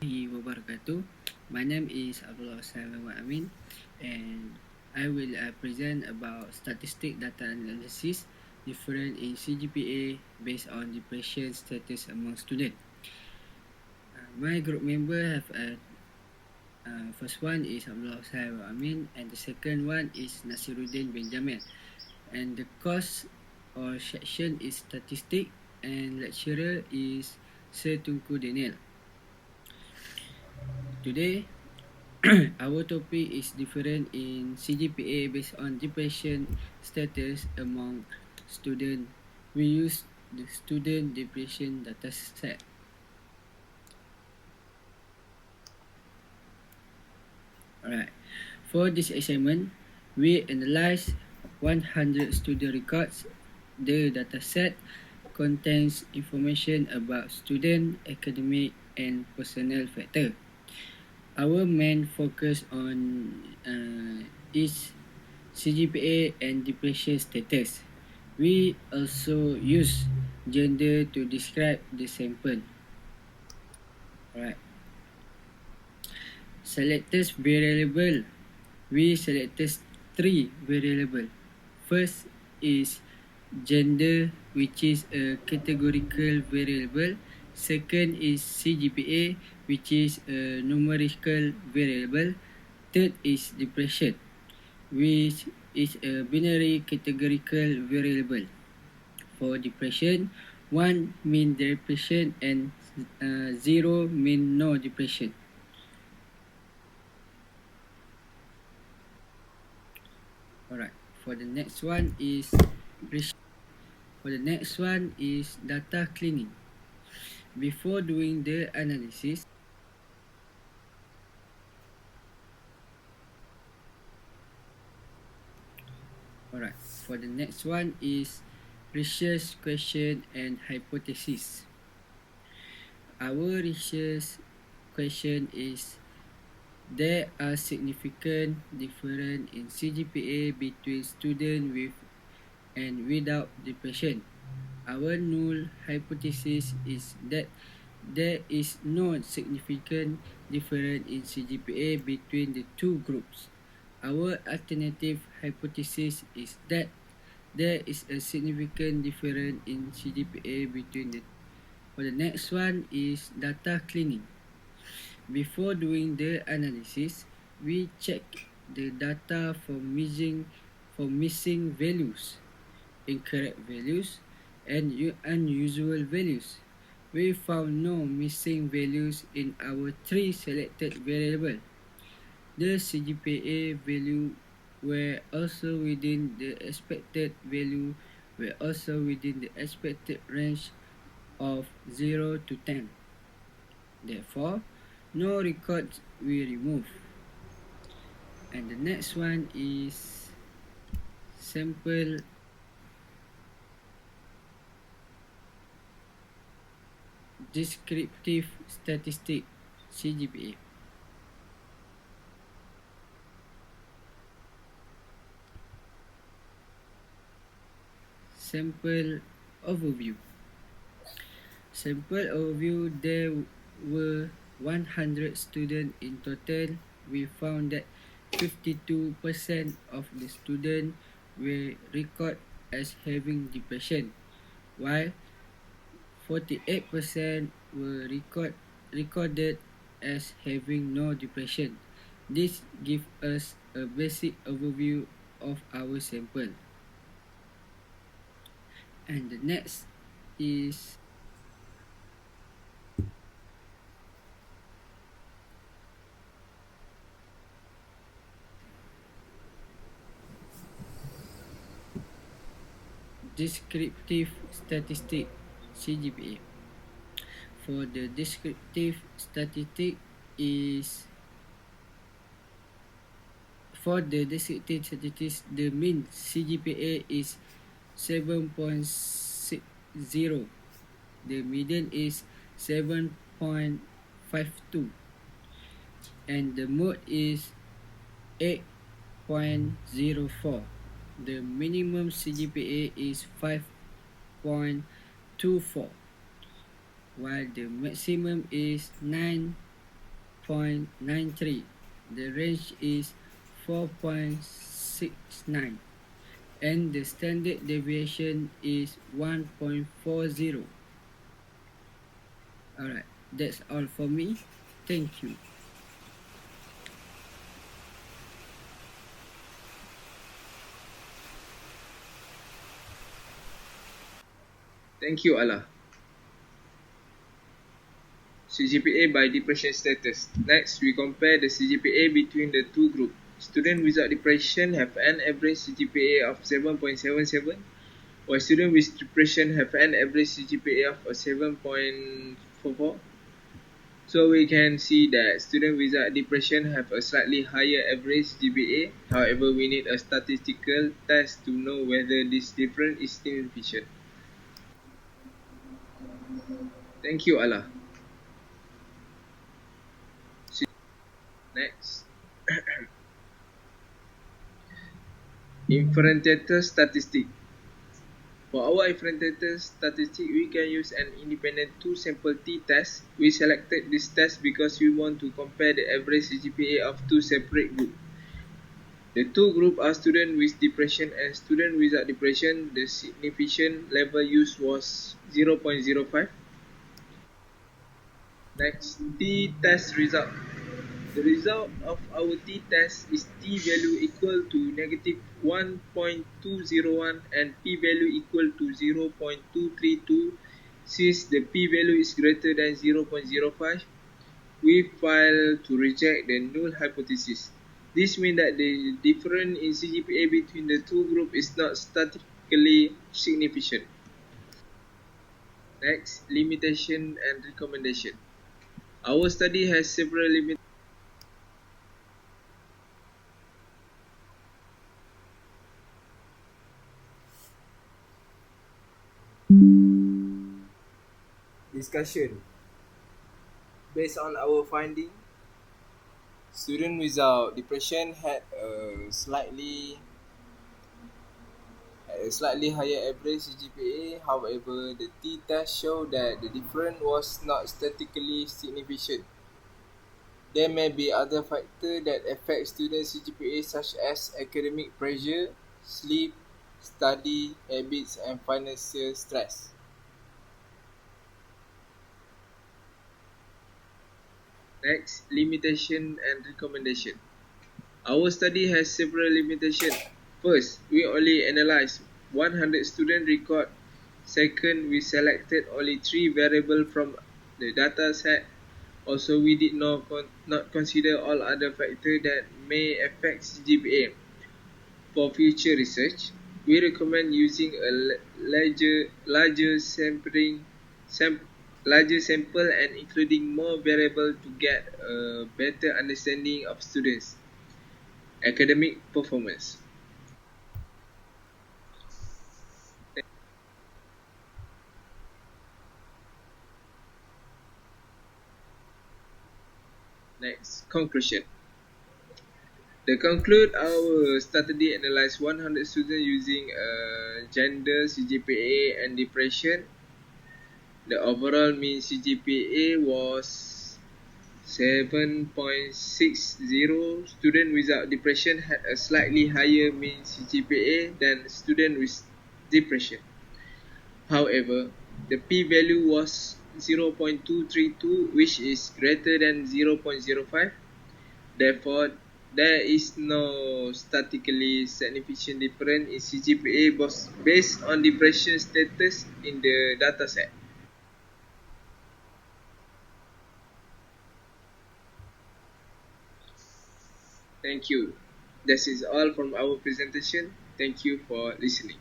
warahmatullahi wabarakatuh. My name is Abdullah Amin, and I will present about statistic data analysis different in CGPA based on depression status among students. My group member have first one is Abdullah Amin, and the second one is Nasiruddin Benjamin. And the course or section is statistic, and lecturer is Sir Tunku Daniel. Today, our topic is different in CGPA based on depression status among students. We use the student depression data set. Alright. For this assignment, we analyze 100 student records. The data set contains information about student, academic, and personnel factor. Our main focus on is CGPA and depression status. We also use gender to describe the sample. Alright. Selected variable. We selected 3 variable. First is gender, which is a categorical variable. Second is CGPA, which is a numerical variable. Third is depression, which is a binary categorical variable. For depression, 1 mean depression and 0 mean no depression. Alright, for the next one is data cleaning. Before doing the analysis, alright, for the next one is research question and hypothesis. Our research question is: there are significant difference in CGPA between students with and without depression. Our null hypothesis is that there is no significant difference in CGPA between the two groups. Our alternative hypothesis is that there is a significant difference in CGPA between the. For the next one is data cleaning. Before doing the analysis, we check the data for missing values, incorrect values, and unusual values. We found no missing values in our 3 selected variables. The CGPA value were also within the expected range of 0 to 10. Therefore, no records we remove. And the next one is sample descriptive statistic, CGPA. Sample overview. There were 100 students in total. We found that 52% of the students were recorded as having depression, while 48% were recorded as having no depression. This gives us a basic overview of our sample. And the next is descriptive statistic, CGPA. For the descriptive statistic, the mean CGPA is 7.60. The median is 7.52. And the mode is 8.04. The minimum CGPA is 5.24, while the maximum is 9.99. 0.93. The range is 4.69 and the standard deviation is 1.40. Alright, that's all for me. Thank you. Thank you, Allah. CGPA by depression status. Next, we compare the CGPA between the two groups. Students without depression have an average CGPA of 7.77, while students with depression have an average CGPA of 7.44. So we can see that students without depression have a slightly higher average GPA. However, we need a statistical test to know whether this difference is significant. Thank you, Allah. Next. Inferential statistic. For our inferential statistic, we can use an independent two-sample t-test. We selected this test because we want to compare the average GPA of two separate groups. The two groups are students with depression and students without depression. The significance level used was 0.05. Next, t-test result. The result of our t-test is t-value equal to negative 1.201 and p-value equal to 0.232. Since the p-value is greater than 0.05, we fail to reject the null hypothesis. This means that the difference in CGPA between the two groups is not statistically significant. Next, limitation and recommendation. Our study has several limitations. Discussion. Based on our finding, students without depression had a slightly higher average GPA. However, the t-test showed that the difference was not statistically significant. There may be other factors that affect students' CGPA such as academic pressure, sleep, study habits, and financial stress. Next, limitation and recommendation. Our study has several limitations. First, we only analyzed 100 student record. Second, we selected only 3 variables from the data set. Also, we did not consider all other factors that may affect GPA. For future research, we recommend using a larger sample and including more variables to get a better understanding of students' academic performance. Next, conclusion. To conclude, our study analyzed 100 students using gender, CGPA, and depression. The overall mean CGPA was 7.60. Students without depression had a slightly higher mean CGPA than students with depression. However, the p-value was 0.232, which is greater than 0.05. Therefore, there is no statistically significant difference in CGPA based on depression status in the dataset. Thank you. This is all from our presentation. Thank you for listening.